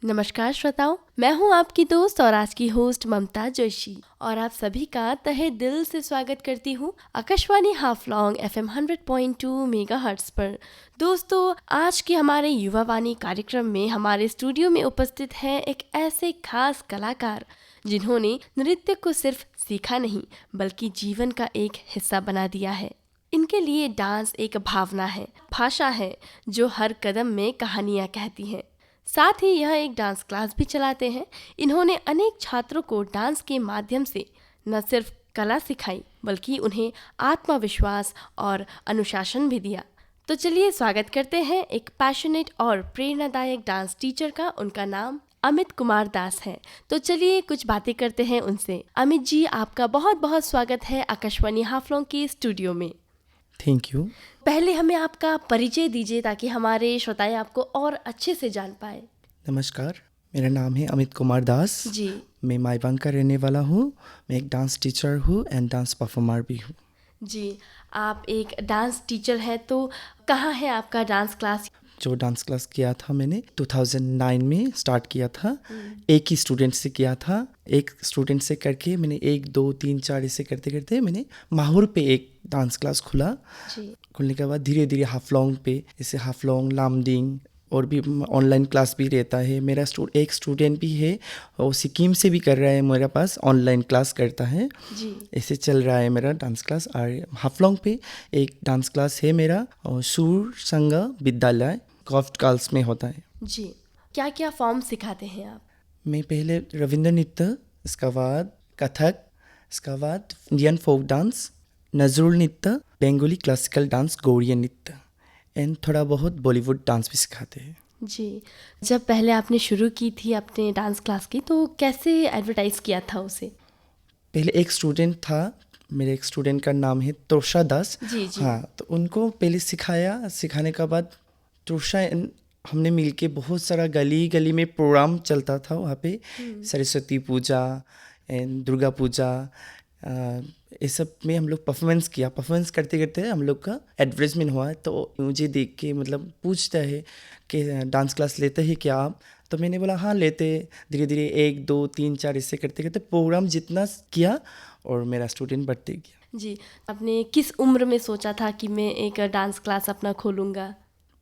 नमस्कार श्रोताओं, मैं हूं आपकी दोस्त और आज की होस्ट ममता जोशी और आप सभी का तहे दिल से स्वागत करती हूं आकाशवाणी हाफलॉन्ग FM 100.2 मेगाहर्ट्ज पर। दोस्तों, आज के हमारे युवावाणी कार्यक्रम में हमारे स्टूडियो में उपस्थित हैं एक ऐसे खास कलाकार जिन्होंने नृत्य को सिर्फ सीखा नहीं बल्कि जीवन का एक हिस्सा बना दिया है। इनके लिए डांस एक भावना है, भाषा है जो हर कदम में कहानियाँ कहती हैं। साथ ही यह एक डांस क्लास भी चलाते हैं। इन्होंने अनेक छात्रों को डांस के माध्यम से न सिर्फ कला सिखाई बल्कि उन्हें आत्मविश्वास और अनुशासन भी दिया। तो चलिए स्वागत करते हैं एक पैशनेट और प्रेरणादायक डांस टीचर का। उनका नाम अमित कुमार दास है। तो चलिए कुछ बातें करते हैं उनसे। अमित जी, आपका बहुत बहुत स्वागत है आकाशवाणी हाफलॉन्ग के स्टूडियो में। Thank you. पहले हमें आपका परिचय दीजिए ताकि हमारे श्रोताएं आपको और अच्छे से जान पाए। नमस्कार, मेरा नाम है अमित कुमार दास जी। मैं माईबांग का रहने वाला हूँ। मैं एक डांस टीचर हूँ एंड डांस परफॉर्मर भी हूँ। जी, आप एक डांस टीचर हैं, तो कहाँ है आपका डांस क्लास? जो डांस क्लास किया था मैंने 2009 में स्टार्ट किया था। एक ही स्टूडेंट से किया था। एक स्टूडेंट से करके मैंने 1 2 3 4 ऐसे करते करते मैंने माहौर पे एक डांस क्लास खुला। जी। खुलने के बाद धीरे धीरे हाफलॉन्ग पे, जैसे हाफलॉन्ग, लामडिंग और भी ऑनलाइन क्लास भी रहता है। मेरा एक स्टूडेंट भी है, वो सिक्किम से भी कर रहा है, मेरे पास ऑनलाइन क्लास करता है। जी। ऐसे चल रहा है मेरा डांस क्लास। और हाफलॉन्ग पे एक डांस क्लास है मेरा, और सूर संघ विद्यालय कॉफ्ट गर्ल्स में होता है। जी, क्या क्या फॉर्म सिखाते हैं आप? मैं पहले रविंद्र नृत्य, इसका बाद कथक, इसका बाद इंडियन फोक डांस, नजरुल नृत्य, बंगाली क्लासिकल डांस, गौड़िया नृत्य एंड थोड़ा बहुत बॉलीवुड डांस भी सिखाते हैं। जी, जब पहले आपने शुरू की थी अपने डांस क्लास की, तो कैसे एडवर्टाइज किया था उसे? पहले एक स्टूडेंट था, मेरे एक स्टूडेंट का नाम है तोषा दास। जी जी। हाँ, तो उनको पहले सिखाया। सिखाने के बाद तोषा हमने मिलके बहुत सारा गली गली में प्रोग्राम चलता था वहाँ पे। सरस्वती पूजा एंड दुर्गा पूजा, ये सब में हम लोग परफॉर्मेंस किया। परफॉर्मेंस करते करते हम लोग का एडवर्टाइजमेंट हुआ। तो मुझे देख के मतलब पूछता है कि डांस क्लास लेते हैं क्या आप? तो मैंने बोला हाँ लेते। धीरे धीरे 1 2 3 4 ऐसे करते करते प्रोग्राम जितना किया और मेरा स्टूडेंट बढ़ते गया। जी, आपने किस उम्र में सोचा था कि मैं एक डांस क्लास अपना खोलूँगा?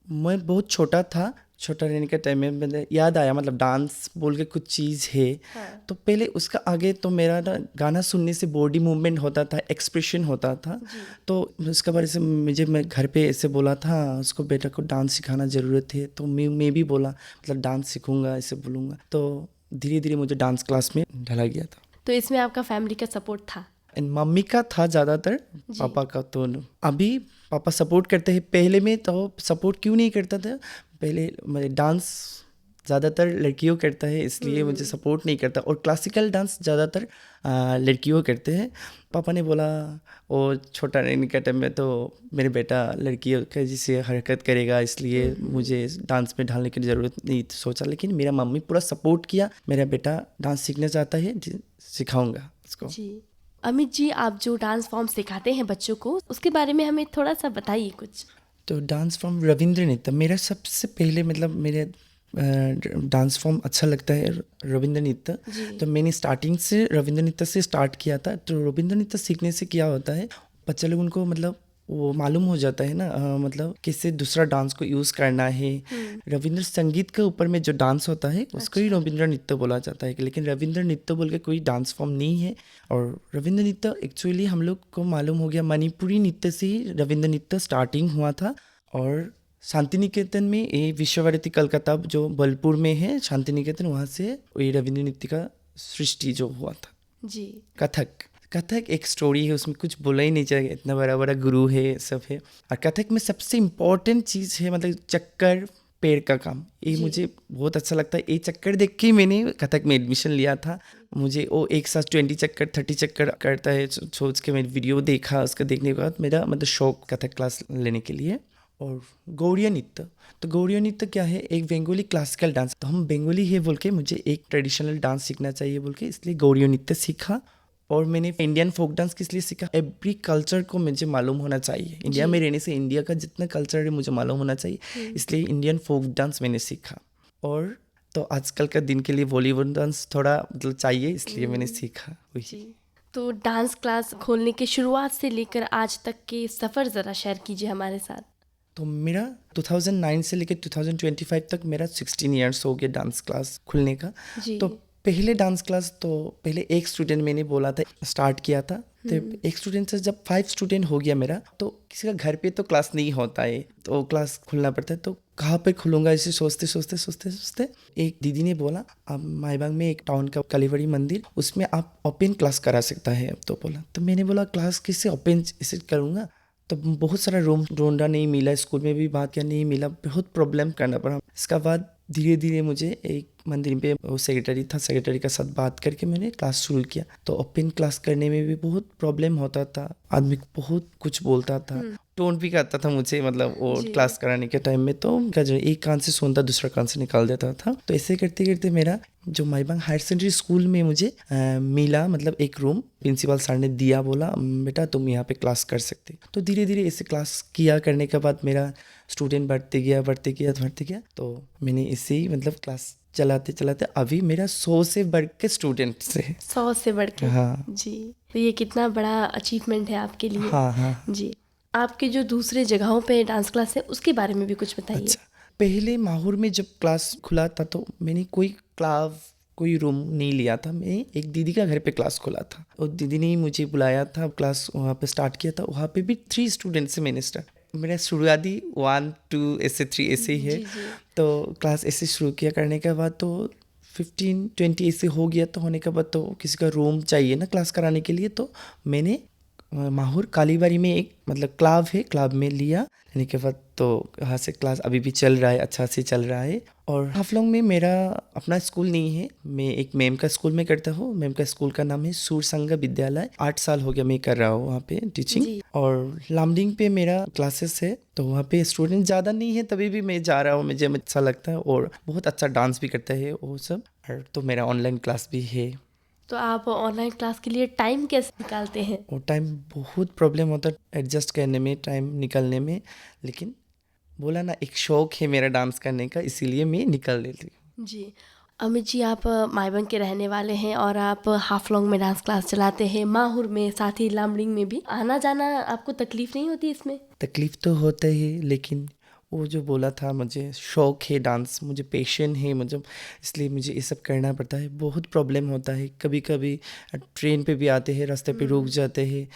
मैं बहुत छोटा था। छोटा रहने के टाइम में मैंने याद आया, मतलब डांस बोल के कुछ चीज़ है। हाँ। तो पहले उसका आगे तो मेरा ना गाना सुनने से बॉडी मूवमेंट होता था, एक्सप्रेशन होता था। तो उसके बारे से मैं घर पे ऐसे बोला था उसको, बेटा को डांस सिखाना ज़रूरत है। तो मैं भी बोला मतलब डांस सीखूंगा, ऐसे बोलूँगा। तो धीरे धीरे मुझे डांस क्लास में ढला गया था। तो इसमें आपका फैमिली का सपोर्ट था? एंड मम्मी का था ज़्यादातर, पापा का तो अभी पापा सपोर्ट करते हैं। पहले में तो सपोर्ट क्यों नहीं करता था, पहले मतलब डांस ज़्यादातर लड़कियों करता है इसलिए मुझे सपोर्ट नहीं करता, और क्लासिकल डांस ज़्यादातर लड़कियों करते हैं। पापा ने बोला, और छोटा रहने के टाइम में तो मेरे बेटा लड़कियों का जैसे हरकत करेगा इसलिए मुझे डांस में ढालने की ज़रूरत नहीं सोचा। लेकिन मेरा मम्मी पूरा सपोर्ट किया, मेरा बेटा डांस सीखना चाहता है, सिखाऊंगा उसको। जी। अमित जी, आप जो डांस फॉर्म सिखाते हैं बच्चों को, उसके बारे में हमें थोड़ा सा बताइए कुछ। तो डांस फॉर्म रविंद्र नृत्य मेरा सबसे पहले, मतलब मेरे डांस फॉर्म अच्छा लगता है रविंद्र नृत्य। तो मैंने स्टार्टिंग से रविंद्र नृत्य से स्टार्ट किया था। तो रविंद्र नृत्य सीखने से क्या होता है, बच्चे लोग उनको मतलब वो मालूम हो जाता है ना, मतलब किससे दूसरा डांस को यूज़ करना है। रविंद्र संगीत के ऊपर में जो डांस होता है उसको ही रविंद्र नृत्य बोला जाता है। लेकिन रविंद्र नृत्य बोल के कोई डांस फॉर्म नहीं है। और रविंद्र नृत्य एक्चुअली हम लोग को मालूम हो गया, मणिपुरी नृत्य से ही रविंद्र नृत्य स्टार्टिंग हुआ था। और शांति निकेतन में, ये विश्वभारती कलकत्ता जो बलपुर में है शांति निकेतन, वहाँ से ये रविंद्र नृत्य का सृष्टि जो हुआ था। जी। कथक एक स्टोरी है, उसमें कुछ बोला ही नहीं चाहिए, इतना बड़ा बड़ा गुरु है, सब है। और कथक में सबसे इम्पोर्टेंट चीज़ है मतलब चक्कर, पैर का काम। ये मुझे बहुत अच्छा लगता है। ये चक्कर देख के मैंने कथक में एडमिशन लिया था। मुझे वो एक साथ 20 चक्कर 30 चक्कर करता है सोच के मैंने वीडियो देखा। उसका देखने के बाद मेरा मतलब शौक कथक क्लास लेने के लिए। और गौड़िया नृत्य, तो गौड़िया नृत्य क्या है, एक बंगाली क्लासिकल डांस। तो हम बंगाली है बोल के मुझे एक ट्रेडिशनल डांस सीखना चाहिए बोल के इसलिए गौड़िया नृत्य सीखा। और मैंने इंडियन फोक डांस किस लिए सीखा, एवरी कल्चर को मुझे मालूम होना चाहिए। इंडिया में रहने से इंडिया का जितना कल्चर है मुझे मालूम होना चाहिए, इसलिए इंडियन फोक डांस मैंने सीखा। और तो आजकल का दिन के लिए बॉलीवुड डांस थोड़ा मतलब चाहिए, इसलिए मैंने सीखा वही। जी। तो डांस क्लास खोलने की शुरुआत से लेकर आज तक के सफ़र ज़रा शेयर कीजिए हमारे साथ। तो मेरा 2009 से लेकर 2025 तक मेरा 16 इयर्स हो गया डांस क्लास खुलने का। जी। तो पहले डांस क्लास तो पहले एक स्टूडेंट मैंने बोला था स्टार्ट किया था, तो एक स्टूडेंट से जब 5 स्टूडेंट हो गया मेरा, तो किसी का घर पे तो क्लास नहीं होता है, तो क्लास खुलना पड़ता है। तो कहाँ पे खुलूँगा इसे सोचते सोचते सोचते सोचते एक दीदी ने बोला, अब माईबाग में एक टाउन का कालीबाड़ी मंदिर, उसमें आप ओपन क्लास करा सकता है। तो बोला, तो मैंने बोला क्लास किससे ओपन इसे करूँगा। तो बहुत सारा रूम ढूंढा, नहीं मिला, स्कूल में भी बात किया, नहीं मिला, बहुत प्रॉब्लम करना पड़ा। इसका बाद धीरे धीरे मुझे एक मंदिर पे वो सेक्रेटरी था, सेक्रेटरी के साथ बात करके मैंने क्लास शुरू किया। तो ओपन क्लास करने में भी बहुत प्रॉब्लम होता था, आदमी बहुत कुछ बोलता था, टोन भी करता था मुझे, मतलब वो क्लास कराने के टाइम में तो एक कान से सुनता दूसरा कान से निकाल देता था। तो ऐसे करते करते मेरा जो माईबाग हायर सेकेंडरी स्कूल में मुझे मिला, मतलब एक रूम प्रिंसिपल सर ने दिया, बोला बेटा तुम यहाँ पे क्लास कर सकते। तो धीरे धीरे ऐसे क्लास किया, करने के बाद मेरा स्टूडेंट बढ़ते गया। तो मैंने इसे ही मतलब क्लास चलाते चलाते अभी मेरा 100 से बढ़ के स्टूडेंट्स है। 100 से बढ़ के। हाँ जी। तो ये कितना बड़ा अचीवमेंट है आपके लिए। हाँ। जी। आपके जो दूसरे जगहों पे डांस क्लास है उसके बारे में भी कुछ बताइए। अच्छा, पहले माहौर में जब क्लास खुला था तो मैंने कोई रूम नहीं लिया था, मैं एक दीदी का घर पे क्लास खोला था, और दीदी ने ही मुझे बुलाया था, क्लास वहाँ पे स्टार्ट किया था। वहाँ पे भी 3 स्टूडेंट से मैंने स्टार्ट, मेरा शुरुआती 1 2 ऐसे 3 ऐसे ही है। तो क्लास ऐसे शुरू किया, करने के बाद तो 15-20 ऐसे हो गया। तो होने के बाद तो किसी का रूम चाहिए ना क्लास कराने के लिए, तो मैंने माहौर कालीबाड़ी में एक मतलब क्लब है, क्लब में लिया। यानी के बाद तो यहाँ से क्लास अभी भी चल रहा है, अच्छा से चल रहा है। और हाफलोंग में मेरा अपना स्कूल नहीं है, मैं एक मैम का स्कूल में करता हूँ। मैम का स्कूल का नाम है सूरसंग विद्यालय। 8 साल हो गया मैं कर रहा हूँ वहाँ पे टीचिंग। और लामडिंग पे मेरा क्लासेस है, तो वहाँ पे स्टूडेंट ज़्यादा नहीं है, तभी भी मैं जा रहा हूँ, मुझे अच्छा लगता है। और बहुत अच्छा डांस भी करता है वो सब। और तो मेरा ऑनलाइन क्लास भी है। तो आप ऑनलाइन क्लास के लिए टाइम कैसे निकालते हैं? वो टाइम बहुत प्रॉब्लम होता है एडजस्ट करने में, टाइम निकलने में, लेकिन बोला ना एक शौक है मेरा डांस करने का, इसीलिए मैं निकल लेती हूँ। जी। अमित जी, आप माईबंग के रहने वाले हैं और आप हाफलोंग में डांस क्लास चलाते हैं, माहुर में, साथ ही लामडिंग में भी। आना जाना आपको तकलीफ नहीं होती इसमें? तकलीफ तो होता ही, लेकिन वो जो बोला था मुझे शौक है डांस, मुझे पैशन है, मुझे इसलिए मुझे ये सब करना पड़ता है। बहुत प्रॉब्लम होता है, कभी कभी ट्रेन पे भी आते हैं, रास्ते पे रुक जाते हैं,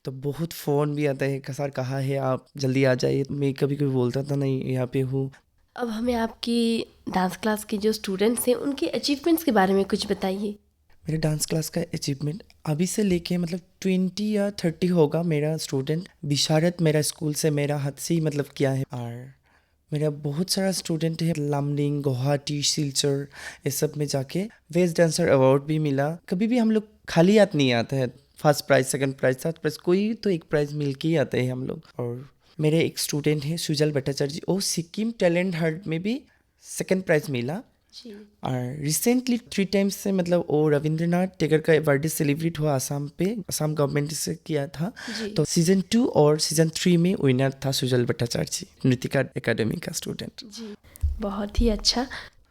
तो बहुत फ़ोन भी आता है, सर कहाँ है आप, जल्दी आ जाइए। मैं कभी कभी बोलता था नहीं यहाँ पे हूँ। अब हमें आपकी डांस क्लास के जो स्टूडेंट्स हैं उनके अचीवमेंट्स के बारे में कुछ बताइए। मेरे डांस क्लास का अचीवमेंट अभी से लेके मतलब 20 या 30 होगा मेरा स्टूडेंट। विशारद मेरा स्कूल से मेरा हाथ से ही मतलब किया है। और मेरा बहुत सारा स्टूडेंट है लामडिंग, गुवाहाटी, सिलचर, ये सब में जाके बेस्ट डांसर अवार्ड भी मिला। कभी भी हम लोग खाली हाथ नहीं आता है, first prize, second prize, third prize, कोई तो एक प्राइज मिल के ही आते हैं हम लोग। और मेरे एक स्टूडेंट है सुजल भट्टाचार्य, वो सिक्किम टैलेंट हंट में भी सेकंड प्राइज मिला। और रिसेंटली 3 टाइम्स से मतलब वो रविंद्रनाथ टैगोर का बर्थडे सेलिब्रेट हुआ आसाम पे, आसाम गवर्नमेंट से किया था। तो सीजन 2 और सीजन 3 में विनर था सुजल भट्टाचार्य, नृतिका एकेडमी का स्टूडेंट। जी, बहुत ही अच्छा।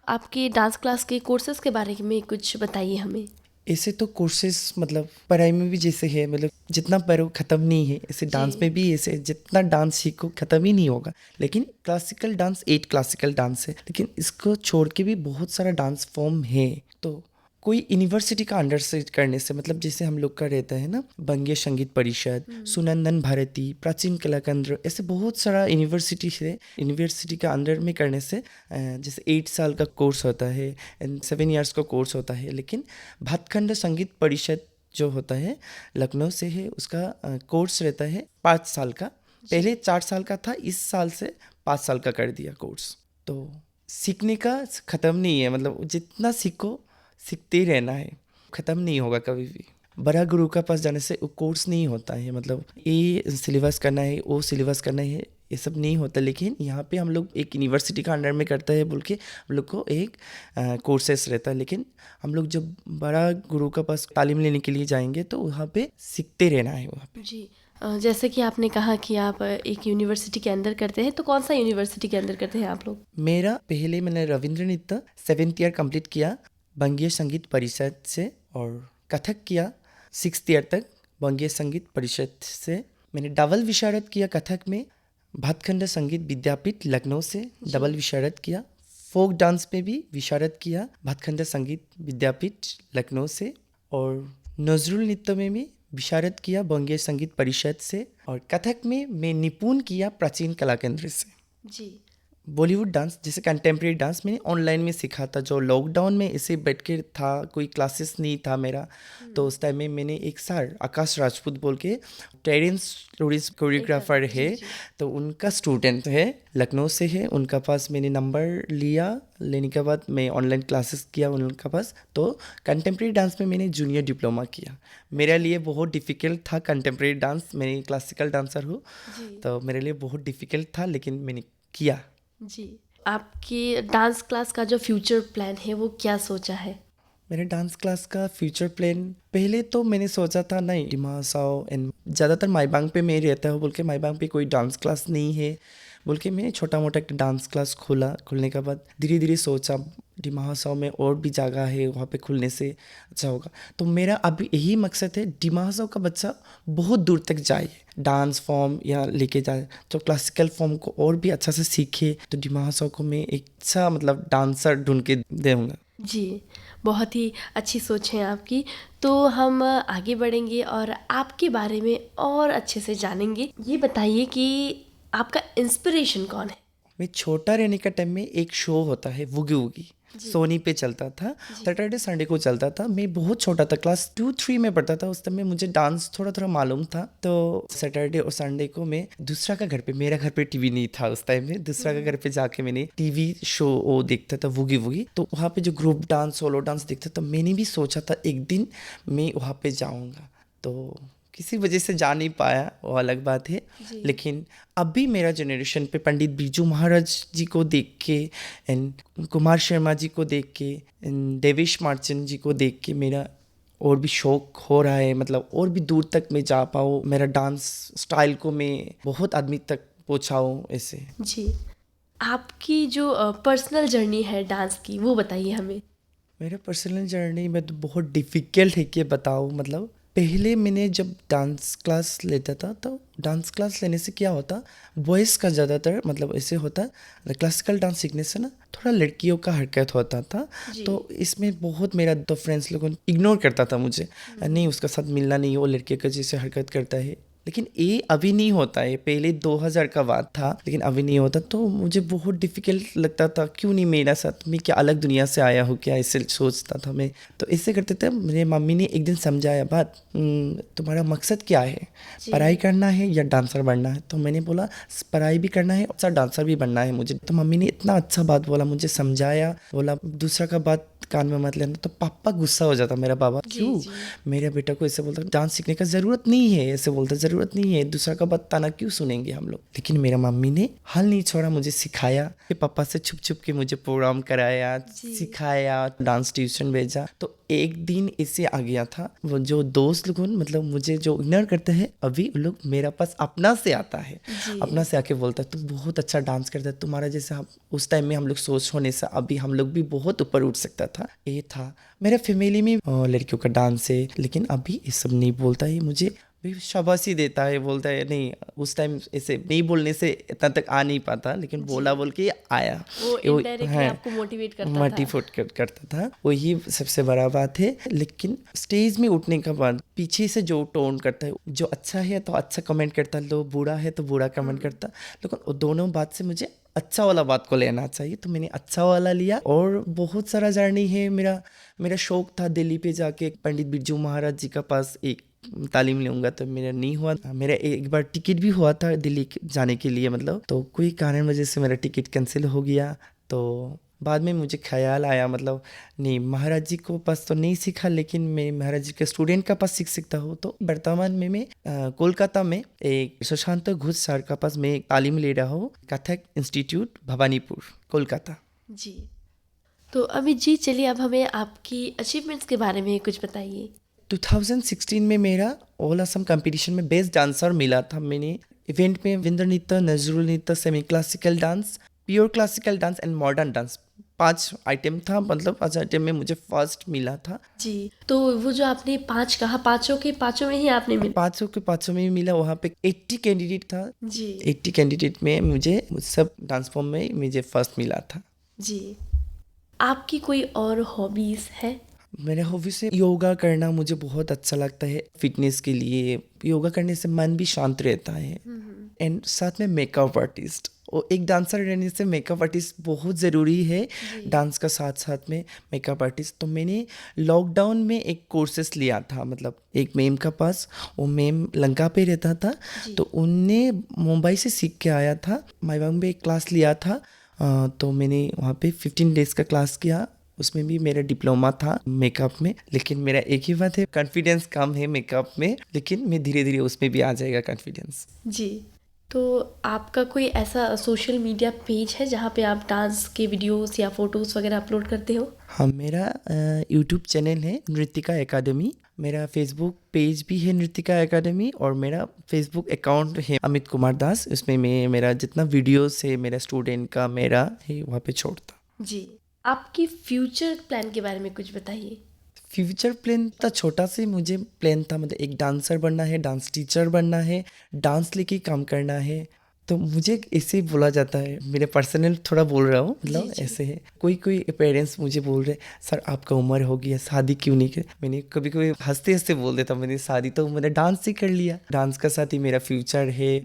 आपके डांस क्लास के कोर्सेज के बारे में कुछ बताइए हमें। ऐसे तो कोर्सेज मतलब पढ़ाई में भी जैसे है, मतलब जितना पढ़ो ख़त्म नहीं है, ऐसे डांस में भी ऐसे जितना डांस सीखो ख़त्म ही नहीं होगा। लेकिन क्लासिकल डांस 8 क्लासिकल डांस है, लेकिन इसको छोड़ के भी बहुत सारा डांस फॉर्म है। तो कोई यूनिवर्सिटी का अंडर से करने से, मतलब जैसे हम लोग का रहता है ना बंगीय संगीत परिषद, सुनंदन भारती, प्राचीन कला केंद्र, ऐसे बहुत सारा यूनिवर्सिटी है। यूनिवर्सिटी का अंडर में करने से जैसे 8 साल का कोर्स होता है एंड 7 इयर्स का कोर्स होता है। लेकिन भातखंड संगीत परिषद जो होता है लखनऊ से है, उसका कोर्स रहता है 5 साल का। पहले 4 साल का था, इस साल से 5 साल का कर दिया कोर्स। तो सीखने का ख़त्म नहीं है, मतलब जितना सीखो सीखते ही रहना है, ख़त्म नहीं होगा कभी भी। बड़ा गुरु के पास जाने से वो कोर्स नहीं होता है, मतलब ये सिलेबस करना है, वो सिलेबस करना है, ये सब नहीं होता। लेकिन यहाँ पे हम लोग एक यूनिवर्सिटी का अंडर में करते हैं बोल के हम लोग को एक कोर्सेस रहता है। लेकिन हम लोग जब बड़ा गुरु के पास तालीम लेने के लिए जाएंगे तो वहाँ पे सीखते रहना है वहाँ पे। जी, जैसे कि आपने कहा कि आप एक यूनिवर्सिटी के अंदर करते हैं, तो कौन सा यूनिवर्सिटी के अंदर करते हैं आप लोग? मेरा पहले मैंने रविंद्र नृत्य 7th ईयर कंप्लीट किया बंगीय संगीत परिषद से, और कथक किया 6th ईयर तक बंगीय संगीत परिषद से। मैंने डबल विशारद किया कथक में भातखंडा संगीत विद्यापीठ लखनऊ से, डबल विशारद किया। फोक डांस में भी विशारद किया भातखंडा संगीत विद्यापीठ लखनऊ से, और नजरुल नृत्य में भी विशारद किया बंगीय संगीत परिषद से, और कथक में मैं निपुण किया प्राचीन कला केंद्र से। जी। बॉलीवुड डांस जैसे कंटेम्प्रेरी डांस मैंने ऑनलाइन में सीखा था, जो लॉकडाउन में इसे बैठ के था, कोई क्लासेस नहीं था मेरा, तो उस टाइम में मैंने एक सर आकाश राजपूत बोल के टेरेंस लोरिस कोरियोग्राफर है, तो उनका स्टूडेंट है, लखनऊ से है, उनका पास मैंने नंबर लिया। लेने के बाद मैं ऑनलाइन क्लासेस किया उनका पास। तो कंटेम्प्रेरी डांस में मैंने जूनियर डिप्लोमा किया। मेरे लिए बहुत डिफ़िकल्ट था कंटेम्प्रेरी डांस, मैं क्लासिकल डांसर हूँ, तो मेरे लिए बहुत डिफ़िकल्ट था, लेकिन मैंने किया। जी। आपकी डांस क्लास का जो फ्यूचर प्लान है वो क्या सोचा है? मेरे डांस क्लास का फ्यूचर प्लान पहले तो मैंने सोचा था नहीं, डिमा साओ एंड ज़्यादातर माईबांग पे मैं रहता हूँ बोल के माईबांग पे कोई डांस क्लास नहीं है बोल के मैंने छोटा मोटा एक डांस क्लास खुलने के बाद धीरे धीरे सोचा डिमा साओ में और भी जगह है, वहाँ पे खुलने से अच्छा होगा। तो मेरा अभी यही मकसद है डिमा साओ का बच्चा बहुत दूर तक जाए, डांस फॉर्म या लेके जाए, तो क्लासिकल फॉर्म को और भी अच्छा से सीखे, तो डिमा साओ को मैं एक अच्छा मतलब डांसर ढूंढ के दूँगा। जी, बहुत ही अच्छी सोच है आपकी। तो हम आगे बढ़ेंगे और आपके बारे में और अच्छे से जानेंगे। ये बताइए कि आपका इंस्पिरेशन कौन है? मैं छोटा रहने का टाइम में एक शो होता है वुगी वुगी, सोनी पे चलता था, सैटरडे संडे को चलता था। मैं बहुत छोटा था, क्लास 2-3 में पढ़ता था। उस टाइम में मुझे डांस थोड़ा थोड़ा मालूम था, तो सैटरडे और संडे को मैं दूसरा का घर पे, मेरा घर पे टीवी नहीं था उस टाइम में, दूसरा का घर पे जाके मैंने टीवी शो वो देखता था वुगी वुगी। तो वहाँ पे जो ग्रुप डांस सोलो डांस देखता था, मैंने भी सोचा था एक दिन मैं वहाँ पे जाऊँगा, तो किसी वजह से जा नहीं पाया, वो अलग बात है। लेकिन अभी मेरा जनरेशन पे पंडित बिरजू महाराज जी को देख के एंड कुमार शर्मा जी को देख के एंड देवेश मार्चन जी को देख के मेरा और भी शौक हो रहा है, मतलब और भी दूर तक मैं जा पाऊँ, मेरा डांस स्टाइल को मैं बहुत आदमी तक पहुँचाऊँ ऐसे। जी। आपकी जो पर्सनल जर्नी है डांस की, वो बताइए हमें। मेरा पर्सनल जर्नी में तो बहुत डिफ़िकल्ट है कि बताऊँ। मतलब पहले मैंने जब डांस क्लास लेता था, तो डांस क्लास लेने से क्या होता, बॉयज़ का ज़्यादातर मतलब ऐसे होता, क्लासिकल डांस सीखने से ना थोड़ा लड़कियों का हरकत होता था, तो इसमें बहुत मेरा तो फ्रेंड्स लोगों इग्नोर करता था मुझे, नहीं उसका साथ मिलना नहीं, वो लड़के का जैसे हरकत करता है। लेकिन ये अभी नहीं होता है, पहले 2000 का बात था, लेकिन अभी नहीं होता। तो मुझे बहुत डिफ़िकल्ट लगता था, क्यों नहीं मेरा साथ, मैं क्या अलग दुनिया से आया हूँ क्या, ऐसे सोचता था मैं। तो ऐसे करते थे। मेरे मम्मी ने एक दिन समझाया बात, तुम्हारा मकसद क्या है, पढ़ाई करना है या डांसर बनना है? तो मैंने बोला पढ़ाई भी करना है, अच्छा डांसर भी बनना है मुझे। तो मम्मी ने इतना अच्छा बात बोला, मुझे समझाया, बोला दूसरा का बात कान में मत लेना। तो पापा गुस्सा हो जाता मेरा बाबा, क्यों मेरे बेटा को ऐसे बोलता, डांस सीखने का ज़रूरत नहीं है, ऐसे बोलता ज़रूरत नहीं है, दूसरा का बताना क्यों सुनेंगे हम लोग। लेकिन मेरा मम्मी ने हाल नहीं छोड़ा, मुझे सिखाया, पापा से छुप छुप के मुझे प्रोग्राम कराया, सिखाया, डांस ट्यूशन भेजा। तो एक दिन ऐसे आ गया था, वो जो दोस्त लोग मतलब मुझे जो इग्नोर करते हैं, अभी उन लोग मेरा पास अपना से आता है, अपना से आके बोलता है तुम बहुत अच्छा डांस करता है, तुम्हारा जैसे उस टाइम में हम लोग सोच होने से अभी हम लोग भी बहुत ऊपर उठ सकता था। ये था मेरा फैमिली में लड़कियों का डांस है, लेकिन अभी ये सब नहीं बोलता है, मुझे भी शाबाशी देता है, बोलता है नहीं, उस टाइम ऐसे नहीं बोलने से इतना तक आ नहीं पाता, लेकिन बोला बोल के आया, वो इनडायरेक्टली आपको मोटिवेट करता था। वही सबसे बड़ा बात है। लेकिन स्टेज में उठने के बाद पीछे से जो टोन करता है, जो अच्छा है तो अच्छा कमेंट करता, लो बुरा है तो बुरा कमेंट करता, लेकिन दोनों बात से मुझे अच्छा वाला बात को लेना चाहिए, तो मैंने अच्छा वाला लिया। और बहुत सारा जर्नी है मेरा शौक था दिल्ली पे जाके पंडित बिरजू महाराज जी का पास एक तालीम लूँगा, तो मेरा नहीं हुआ। मेरा एक बार टिकट भी हुआ था दिल्ली जाने के लिए, मतलब तो कोई कारण वजह से मेरा टिकट कैंसिल हो गया। तो बाद में मुझे ख्याल आया, मतलब नहीं महाराज जी को पास तो नहीं सीखा, लेकिन मैं महाराज जी के स्टूडेंट का पास सीख सकता हूँ। तो वर्तमान में मैं कोलकाता में एक सुशांत घोष सर का पास मैं तालीम ले रहा हूँ, कथक इंस्टीट्यूट भवानीपुर कोलकाता। जी। तो अमित जी चलिए अब हमें आपकी अचीवमेंट्स के बारे में कुछ बताइए। 2016 में मेरा ऑल असम कंपटीशन में बेस्ट डांसर मिला था। मैंने इवेंट में रविंद्र नृत्य, नजरुल नृत्य, semi classical dance, pure classical dance and modern dance 5 item था, मतलब 5 आइटम में मुझे फर्स्ट मिला था। जी, तो वो जो आपने 5 कहा, पाँचों के पाँचों में ही आपने मिला? 500 के 500 में मिला। वहाँ पे 80 कैंडिडेट था जी 80 कैंडिडेट में मुझे सब डांस फॉर्म में मुझे फर्स्ट मिला था। जी। आपकी कोई और हॉबीज है? मेरे हॉबी से योगा करना मुझे बहुत अच्छा लगता है। फिटनेस के लिए योगा करने से मन भी शांत रहता है। एंड साथ में मेकअप आर्टिस्ट, और एक डांसर रहने से मेकअप आर्टिस्ट बहुत ज़रूरी है। डांस का साथ साथ में मेकअप आर्टिस्ट। तो मैंने लॉकडाउन में एक कोर्सेस लिया था, मतलब एक मैम का पास, वो मैम लंका पे रहता था, तो उनने मुंबई से सीख के आया था। माईवांग में एक क्लास लिया था। तो मैंने वहाँ पे 15 डेज़ का क्लास किया। उसमें भी मेरा डिप्लोमा था मेकअप में। लेकिन मेरा एक ही बात है, कॉन्फिडेंस कम है मेकअप में, लेकिन मैं धीरे धीरे उसमें भी आ जाएगा कॉन्फिडेंस। जी, तो आपका कोई ऐसा सोशल मीडिया पेज है जहाँ पे आप डांस के वीडियोस या फोटोज वगैरह अपलोड करते हो? हाँ, मेरा यूट्यूब चैनल है नृतिका एकेडमी। मेरा फेसबुक पेज भी है नृतिका एकेडमी, और मेरा फेसबुक अकाउंट है अमित कुमार दास। उसमें मैं मेरा जितना वीडियोस है मेरा स्टूडेंट का मेरा है वहाँ पे छोड़ता। जी, आपकी फ्यूचर प्लान के बारे में कुछ बताइए। फ्यूचर प्लान था, छोटा से मुझे प्लान था, मतलब एक डांसर बनना है, डांस टीचर बनना है, डांस लेके काम करना है। तो मुझे ऐसे ही बोला जाता है, मेरे पर्सनल थोड़ा बोल रहा हूँ, मतलब ऐसे है। कोई कोई पेरेंट्स मुझे बोल रहे, सर आपका उम्र हो गया, शादी क्यों नहीं कर? मैंने कभी कभी हंसते हंसते बोल देता, मैंने शादी तो मैंने डांस से कर लिया, डांस का साथ ही मेरा फ्यूचर है।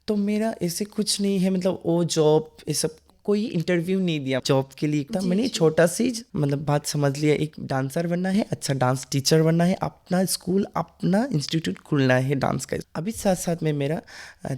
तो मेरा ऐसे कुछ नहीं है, मतलब वो जॉब ये सब कोई इंटरव्यू नहीं दिया जॉब के लिए था। मैंने छोटा सी मतलब बात समझ लिया, एक डांसर बनना है, अच्छा डांस टीचर बनना है, अपना स्कूल अपना इंस्टीट्यूट खुलना है डांस का। अभी साथ साथ में मेरा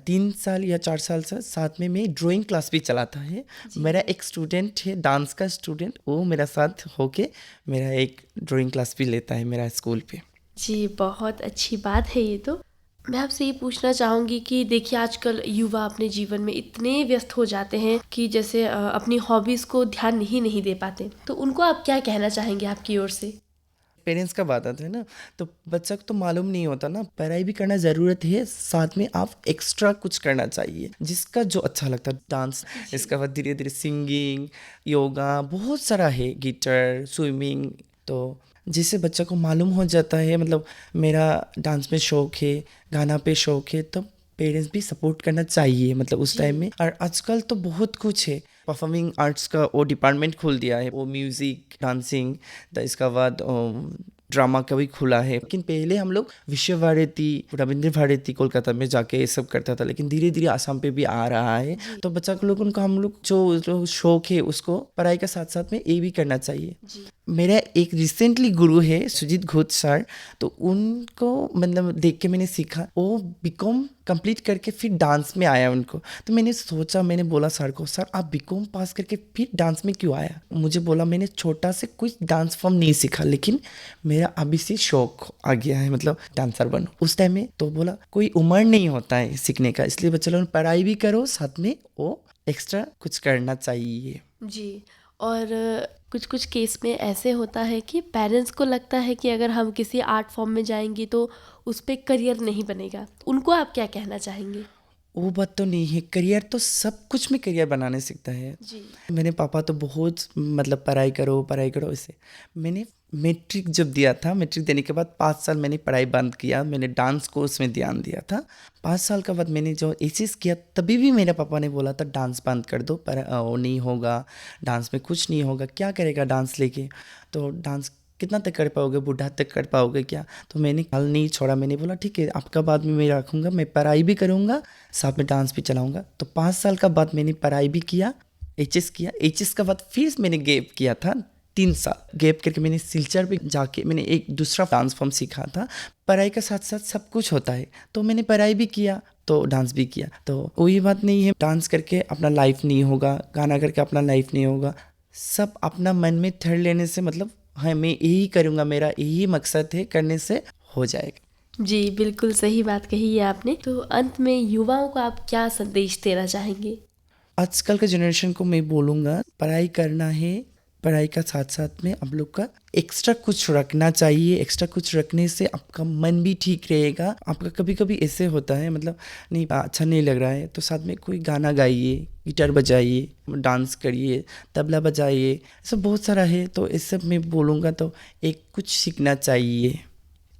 3 साल या 4 साल से साथ में मैं ड्राइंग क्लास भी चलाता है। मेरा एक स्टूडेंट है डांस का स्टूडेंट, वो मेरा साथ होके मेरा एक ड्राइंग क्लास भी लेता है मेरा स्कूल पे। जी, बहुत अच्छी बात है ये तो। मैं आपसे ये पूछना चाहूँगी कि देखिए आजकल युवा अपने जीवन में इतने व्यस्त हो जाते हैं कि जैसे अपनी हॉबीज़ को ध्यान नहीं दे पाते, तो उनको आप क्या कहना चाहेंगे आपकी ओर से? पेरेंट्स का बात आता है ना, तो बच्चा को तो मालूम नहीं होता ना, पढ़ाई भी करना ज़रूरत है, साथ में आप एक्स्ट्रा कुछ करना चाहिए जिसका जो अच्छा लगता है। डांस, इसके बाद धीरे धीरे सिंगिंग, योगा, बहुत सारा है, गिटार, स्विमिंग। तो जिससे बच्चा को मालूम हो जाता है, मतलब मेरा डांस में शौक है, गाना पे शौक है, तो पेरेंट्स भी सपोर्ट करना चाहिए, मतलब उस टाइम में। और आजकल तो बहुत कुछ है, परफॉर्मिंग आर्ट्स का वो डिपार्टमेंट खोल दिया है, वो म्यूज़िक, डांसिंग, तो इसका बाद ड्रामा का भी खुला है। लेकिन पहले हम लोग विश्व भारती, रविंद्र भारती कोलकाता में जाके ये सब करता था, लेकिन धीरे धीरे आसाम पे भी आ रहा है। तो बच्चा को लोग उनको हम लोग जो शौक है उसको पढ़ाई के साथ साथ में ये भी करना चाहिए। मेरा एक रिसेंटली गुरु है सुजीत घोष सर, तो उनको मतलब देख के मैंने सीखा। वो बीकॉम कंप्लीट करके फिर डांस में आया उनको। तो मैंने सोचा, मैंने बोला सर को, सर आप बीकॉम पास करके फिर डांस में क्यों आया? मुझे बोला मैंने छोटा से कुछ डांस फॉर्म नहीं सीखा, लेकिन मेरा अभी से शौक आ गया है, मतलब डांसर बनूं। उस टाइम में तो बोला कोई उम्र नहीं होता है सीखने का, इसलिए बच्चा लोग पढ़ाई भी करो, साथ में वो एक्स्ट्रा कुछ करना चाहिए। जी, और कुछ कुछ केस में ऐसे होता है कि पेरेंट्स को लगता है कि अगर हम किसी आर्ट फॉर्म में जाएंगे तो उस पर करियर नहीं बनेगा, उनको आप क्या कहना चाहेंगे? वो बात तो नहीं है, करियर तो सब कुछ में करियर बनाने सीखता है। जी, मेरे पापा तो बहुत मतलब पढ़ाई करो इसे। मैंने मैट्रिक जब दिया था, मैट्रिक देने के बाद 5 साल मैंने पढ़ाई बंद किया, मैंने डांस कोर्स में ध्यान दिया था। 5 साल के बाद मैंने जो एचएस किया, तभी भी मेरे पापा ने बोला था डांस बंद कर दो, पर वो नहीं होगा, डांस में कुछ नहीं होगा, क्या करेगा डांस लेके, तो डांस कितना तक कर पाओगे, बूढ़ा तक कर पाओगे क्या? तो मैंने हाल नहीं छोड़ा, मैंने बोला ठीक है आपका बाद में मैं रखूँगा, मैं पढ़ाई भी करूँगा, साथ में डांस भी चलाऊँगा। तो 5 साल का बाद मैंने पढ़ाई भी किया, एचएस किया। एचएस का बाद फिर मैंने गैप किया था 3 साल। गैप करके मैंने सिलचर पे जाके मैंने एक दूसरा डांस फॉर्म सीखा था। पढ़ाई के साथ साथ सब कुछ होता है, तो मैंने पढ़ाई भी किया तो डांस भी किया। तो वही बात नहीं है, डांस करके अपना लाइफ नहीं होगा, गाना करके अपना लाइफ नहीं होगा। सब अपना मन में ठान लेने से, मतलब हाँ मैं यही करूँगा, मेरा यही मकसद है, करने से हो जाएगा। जी, बिल्कुल सही बात कही है आपने। तो अंत में युवाओं को आप क्या संदेश देना चाहेंगे? आजकल के जनरेशन को मैं बोलूँगा, पढ़ाई करना है, पढ़ाई का साथ साथ में आप लोग का एक्स्ट्रा कुछ रखना चाहिए। एक्स्ट्रा कुछ रखने से आपका मन भी ठीक रहेगा। आपका कभी कभी ऐसे होता है मतलब नहीं अच्छा नहीं लग रहा है तो साथ में कोई गाना गाइए, गिटार बजाइए, डांस करिए, तबला बजाइए, ऐसा बहुत सारा है। तो इस सब में बोलूँगा तो एक कुछ सीखना चाहिए।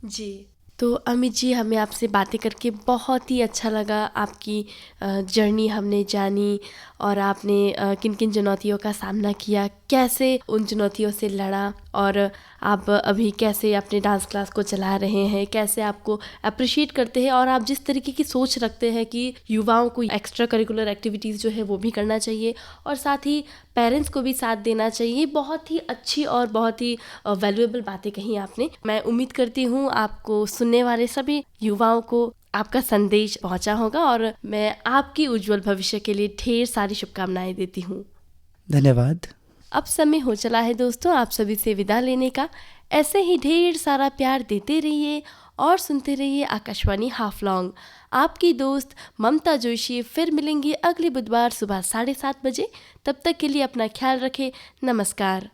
जी, तो अमित जी, हमें आपसे बातें करके बहुत ही अच्छा लगा। आपकी जर्नी हमने जानी और आपने किन किन चुनौतियों का सामना किया, कैसे उन चुनौतियों से लड़ा और आप अभी कैसे अपने डांस क्लास को चला रहे हैं, कैसे आपको अप्रिशिएट करते हैं और आप जिस तरीके की सोच रखते हैं कि युवाओं को एक्स्ट्रा करिकुलर एक्टिविटीज़ जो है वो भी करना चाहिए और साथ ही पेरेंट्स को भी साथ देना चाहिए। बहुत ही अच्छी और बहुत ही वैल्यूएबल बातें कही आपने। मैं उम्मीद करती हूँ आपको सुनने वाले सभी युवाओं को आपका संदेश पहुंचा होगा और मैं आपकी उज्जवल भविष्य के लिए ढेर सारी शुभकामनाएं देती हूँ। धन्यवाद। अब समय हो चला है दोस्तों आप सभी से विदा लेने का। ऐसे ही ढेर सारा प्यार देते रहिए और सुनते रहिए आकाशवाणी हाफलॉन्ग। आपकी दोस्त ममता जोशी फिर मिलेंगी अगले बुधवार सुबह 7:30 बजे। तब तक के लिए अपना ख्याल रखें। नमस्कार।